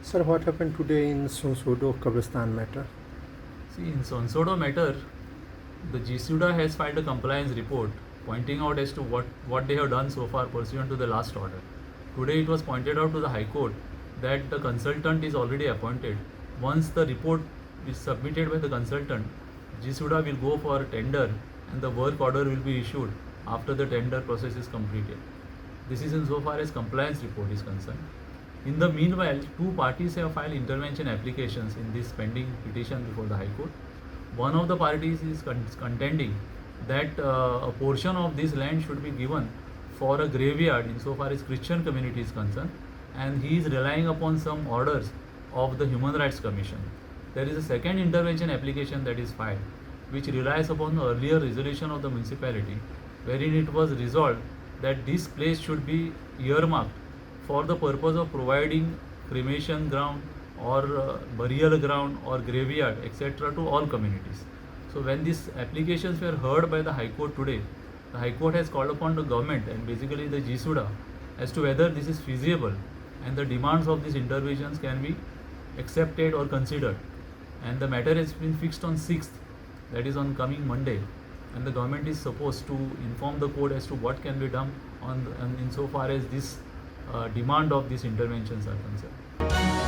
Sir, what happened today in Sonsodo Kabrasthan matter? See, in Sonsodo matter, the GSUDA has filed a compliance report pointing out as to what they have done so far pursuant to the last order. Today it was pointed out to the High Court that the consultant is already appointed. Once the report is submitted by the consultant, GSUDA will go for tender and the work order will be issued after the tender process is completed. This is insofar as compliance report is concerned. In the meanwhile, two parties have filed intervention applications in this pending petition before the High Court. One of the parties is contending that a portion of this land should be given for a graveyard insofar as Christian community is concerned, and he is relying upon some orders of the Human Rights Commission. There is a second intervention application that is filed, which relies upon the earlier resolution of the municipality, wherein it was resolved that this place should be earmarked for the purpose of providing cremation ground or burial ground or graveyard, etc., to all communities. So when these applications were heard by the High Court today, the High Court has called upon the government and basically the GSUDA as to whether this is feasible and the demands of these interventions can be accepted or considered. And the matter has been fixed on 6th, that is on coming Monday, and the government is supposed to inform the court as to what can be done insofar as this demand of these interventions are concerned.